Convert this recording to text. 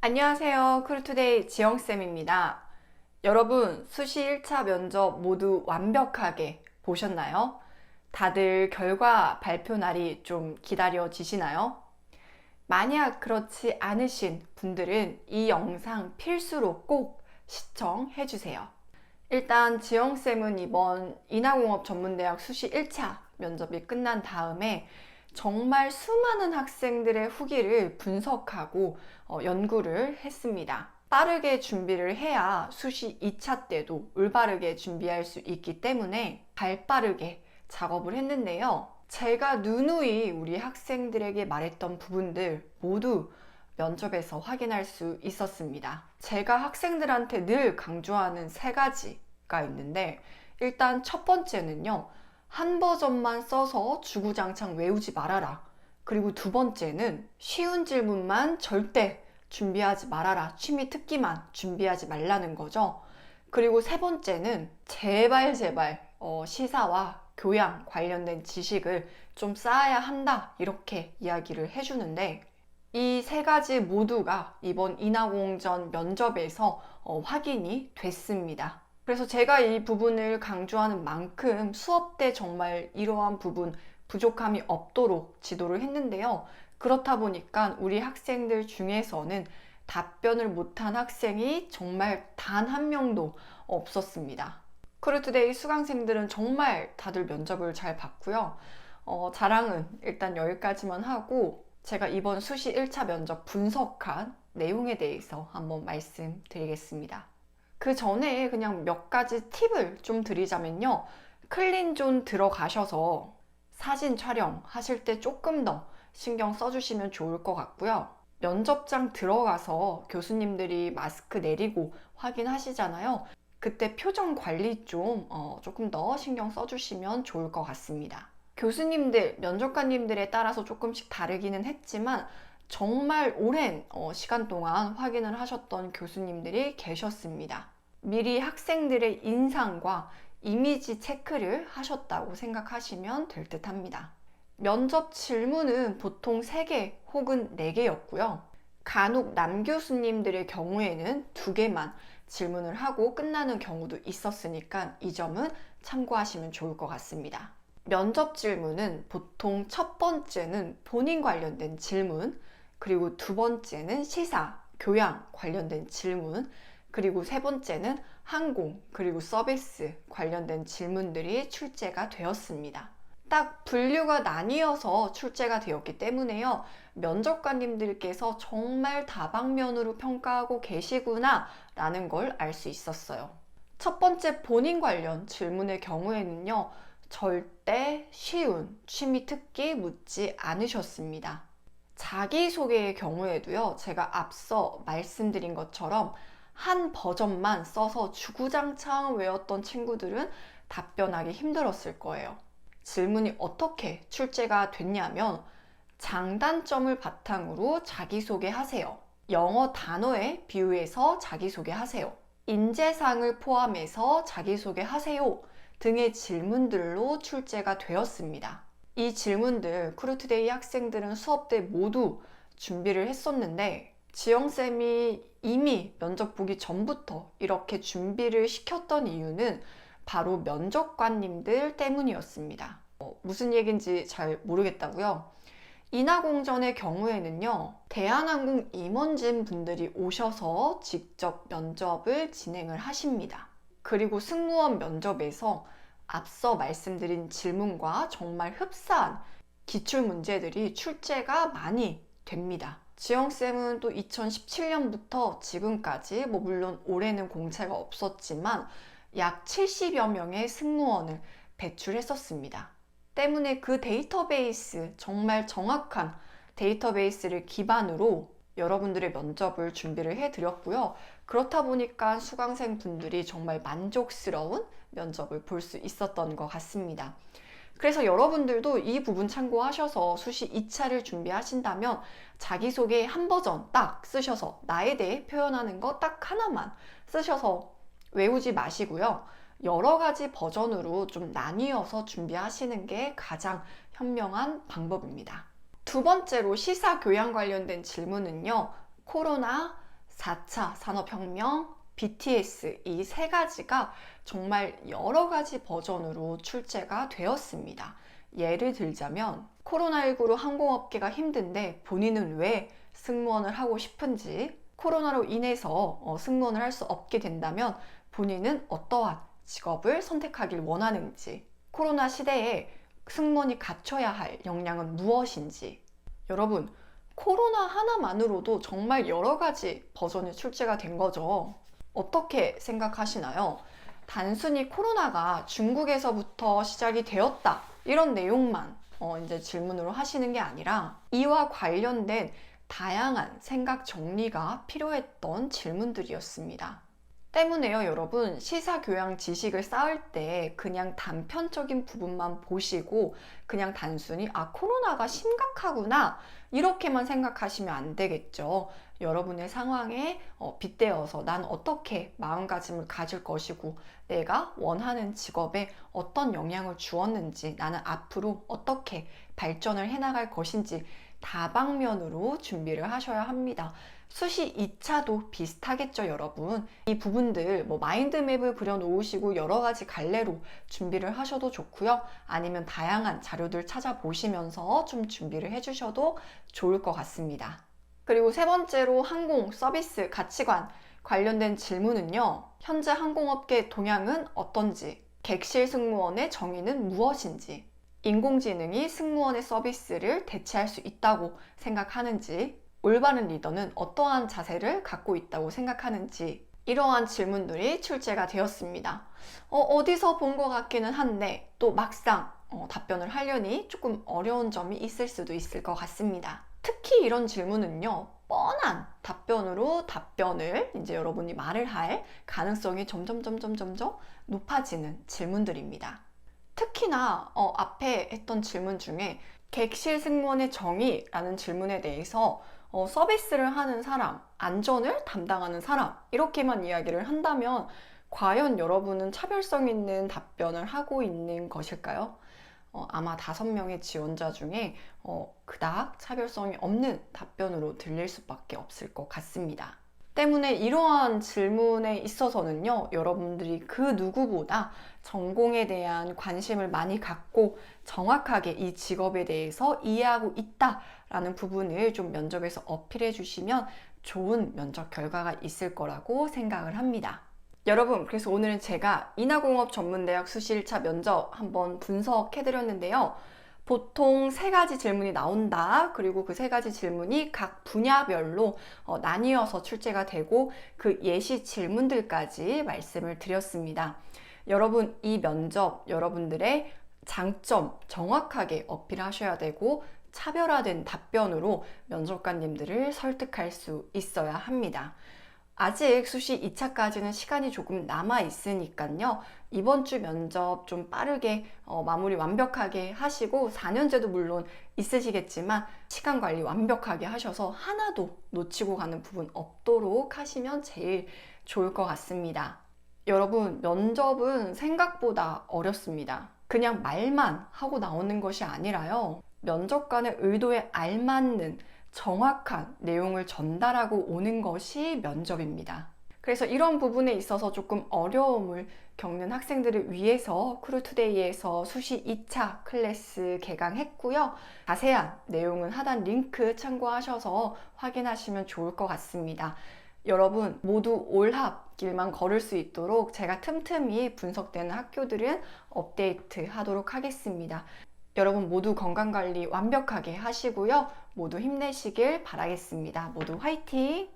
안녕하세요. 크루투데이 지영쌤입니다. 여러분, 수시 1차 면접 모두 완벽하게 보셨나요? 다들 결과 발표 날이 좀 기다려지시나요? 만약 그렇지 않으신 분들은 이 영상 필수로 꼭 시청해주세요. 일단 지영쌤은 이번 인하공업 전문대학 수시 1차 면접이 끝난 다음에 정말 수많은 학생들의 후기를 분석하고 연구를 했습니다. 빠르게 준비를 해야 수시 2차 때도 올바르게 준비할 수 있기 때문에 발빠르게 작업을 했는데요. 제가 누누이 우리 학생들에게 말했던 부분들 모두 면접에서 확인할 수 있었습니다. 제가 학생들한테 늘 강조하는 세 가지가 있는데, 일단 첫 번째는요, 한 버전만 써서 주구장창 외우지 말아라. 그리고 두 번째는 쉬운 질문만 절대 준비하지 말아라. 취미 특기만 준비하지 말라는 거죠. 그리고 세 번째는 제발 시사와 교양 관련된 지식을 좀 쌓아야 한다. 이렇게 이야기를 해주는데, 이 세 가지 모두가 이번 인하공전 면접에서 확인이 됐습니다. 그래서 제가 이 부분을 강조하는 만큼 수업 때 정말 이러한 부분 부족함이 없도록 지도를 했는데요. 그렇다 보니까 우리 학생들 중에서는 답변을 못한 학생이 정말 단 한 명도 없었습니다. 크루투데이 수강생들은 정말 다들 면접을 잘 봤고요. 자랑은 일단 여기까지만 하고, 제가 이번 수시 1차 면접 분석한 내용에 대해서 한번 말씀드리겠습니다. 그 전에 그냥 몇 가지 팁을 좀 드리자면요. 클린존 들어가셔서 사진 촬영 하실 때 조금 더 신경 써주시면 좋을 것 같고요. 면접장 들어가서 교수님들이 마스크 내리고 확인하시잖아요. 그때 표정 관리 좀 조금 더 신경 써주시면 좋을 것 같습니다. 교수님들, 면접관님들에 따라서 조금씩 다르기는 했지만 정말 오랜 시간 동안 확인을 하셨던 교수님들이 계셨습니다. 미리 학생들의 인상과 이미지 체크를 하셨다고 생각하시면 될 듯 합니다. 면접 질문은 보통 3개 혹은 4개였고요. 간혹 남교수님들의 경우에는 2개만 질문을 하고 끝나는 경우도 있었으니까 이 점은 참고하시면 좋을 것 같습니다. 면접 질문은 보통 첫 번째는 본인 관련된 질문, 그리고 두 번째는 시사, 교양 관련된 질문, 그리고 세 번째는 항공, 그리고 서비스 관련된 질문들이 출제가 되었습니다. 딱 분류가 나뉘어서 출제가 되었기 때문에요. 면접관님들께서 정말 다방면으로 평가하고 계시구나 라는 걸 알 수 있었어요. 첫 번째 본인 관련 질문의 경우에는요. 절대 쉬운 취미 특기 묻지 않으셨습니다. 자기소개의 경우에도요. 제가 앞서 말씀드린 것처럼 한 버전만 써서 주구장창 외웠던 친구들은 답변하기 힘들었을 거예요. 질문이 어떻게 출제가 됐냐면 장단점을 바탕으로 자기소개하세요. 영어 단어에 비유해서 자기소개하세요. 인재상을 포함해서 자기소개하세요. 등의 질문들로 출제가 되었습니다. 이 질문들 크루투데이 학생들은 수업 때 모두 준비를 했었는데 지영쌤이 이미 면접 보기 전부터 이렇게 준비를 시켰던 이유는 바로 면접관님들 때문이었습니다. 무슨 얘기인지 잘 모르겠다고요? 인하공전의 경우에는요, 대한항공 임원진 분들이 오셔서 직접 면접을 진행을 하십니다. 그리고 승무원 면접에서 앞서 말씀드린 질문과 정말 흡사한 기출문제들이 출제가 많이 됩니다. 지영쌤은 또 2017년부터 지금까지 물론 올해는 공채가 없었지만 약 70여 명의 승무원을 배출했었습니다. 때문에 그 데이터베이스, 정말 정확한 데이터베이스를 기반으로 여러분들의 면접을 준비를 해드렸고요. 그렇다 보니까 수강생 분들이 정말 만족스러운 면접을 볼 수 있었던 것 같습니다. 그래서 여러분들도 이 부분 참고하셔서 수시 2차를 준비하신다면 자기소개 한 버전 딱 쓰셔서 나에 대해 표현하는 거 딱 하나만 쓰셔서 외우지 마시고요. 여러 가지 버전으로 좀 나뉘어서 준비하시는 게 가장 현명한 방법입니다. 두 번째로 시사 교양 관련된 질문은요. 코로나 4차 산업혁명, BTS 이 세 가지가 정말 여러 가지 버전으로 출제가 되었습니다. 예를 들자면 코로나19로 항공업계가 힘든데 본인은 왜 승무원을 하고 싶은지, 코로나로 인해서 승무원을 할 수 없게 된다면 본인은 어떠한 직업을 선택하길 원하는지, 코로나 시대에 승무원이 갖춰야 할 역량은 무엇인지. 여러분, 코로나 하나만으로도 정말 여러 가지 버전이 출제가 된 거죠. 어떻게 생각하시나요? 단순히 코로나가 중국에서부터 시작이 되었다, 이런 내용만 이제 질문으로 하시는 게 아니라 이와 관련된 다양한 생각 정리가 필요했던 질문들이었습니다. 때문에요, 여러분, 시사교양 지식을 쌓을 때 그냥 단편적인 부분만 보시고 그냥 단순히 코로나가 심각하구나 이렇게만 생각하시면 안 되겠죠. 여러분의 상황에 빗대어서 난 어떻게 마음가짐을 가질 것이고 내가 원하는 직업에 어떤 영향을 주었는지, 나는 앞으로 어떻게 발전을 해나갈 것인지 다방면으로 준비를 하셔야 합니다. 수시 2차도 비슷하겠죠, 여러분. 이 부분들 마인드맵을 그려 놓으시고 여러 가지 갈래로 준비를 하셔도 좋고요. 아니면 다양한 자료들 찾아보시면서 좀 준비를 해주셔도 좋을 것 같습니다. 그리고 세 번째로 항공 서비스 가치관 관련된 질문은요. 현재 항공업계 동향은 어떤지, 객실 승무원의 정의는 무엇인지, 인공지능이 승무원의 서비스를 대체할 수 있다고 생각하는지, 올바른 리더는 어떠한 자세를 갖고 있다고 생각하는지, 이러한 질문들이 출제가 되었습니다. 어디서 본 것 같기는 한데 또 막상 답변을 하려니 조금 어려운 점이 있을 수도 있을 것 같습니다. 특히 이런 질문은요, 뻔한 답변으로 답변을 이제 여러분이 말을 할 가능성이 점점 높아지는 질문들입니다. 특히나 앞에 했던 질문 중에 객실 승무원의 정의라는 질문에 대해서 서비스를 하는 사람, 안전을 담당하는 사람 이렇게만 이야기를 한다면 과연 여러분은 차별성 있는 답변을 하고 있는 것일까요? 아마 5명의 지원자 중에 그닥 차별성이 없는 답변으로 들릴 수밖에 없을 것 같습니다. 때문에 이러한 질문에 있어서는요, 여러분들이 그 누구보다 전공에 대한 관심을 많이 갖고 정확하게 이 직업에 대해서 이해하고 있다라는 부분을 좀 면접에서 어필해 주시면 좋은 면접 결과가 있을 거라고 생각을 합니다. 여러분, 그래서 오늘은 제가 인하공업 전문대학 수시 1차 면접 한번 분석해 드렸는데요. 보통 3가지 질문이 나온다. 그리고 그 3가지 질문이 각 분야별로 나뉘어서 출제가 되고 그 예시 질문들까지 말씀을 드렸습니다. 여러분, 이 면접 여러분들의 장점 정확하게 어필하셔야 되고 차별화된 답변으로 면접관님들을 설득할 수 있어야 합니다. 아직 수시 2차까지는 시간이 조금 남아 있으니까요. 이번 주 면접 좀 빠르게 마무리 완벽하게 하시고 4년제도 물론 있으시겠지만 시간 관리 완벽하게 하셔서 하나도 놓치고 가는 부분 없도록 하시면 제일 좋을 것 같습니다. 여러분, 면접은 생각보다 어렵습니다. 그냥 말만 하고 나오는 것이 아니라요. 면접관의 의도에 알맞는 정확한 내용을 전달하고 오는 것이 면접입니다. 그래서 이런 부분에 있어서 조금 어려움을 겪는 학생들을 위해서 크루투데이에서 수시 2차 클래스 개강했고요. 자세한 내용은 하단 링크 참고하셔서 확인하시면 좋을 것 같습니다. 여러분 모두 올합 길만 걸을 수 있도록 제가 틈틈이 분석되는 학교들은 업데이트 하도록 하겠습니다. 여러분 모두 건강관리 완벽하게 하시고요. 모두 힘내시길 바라겠습니다. 모두 화이팅!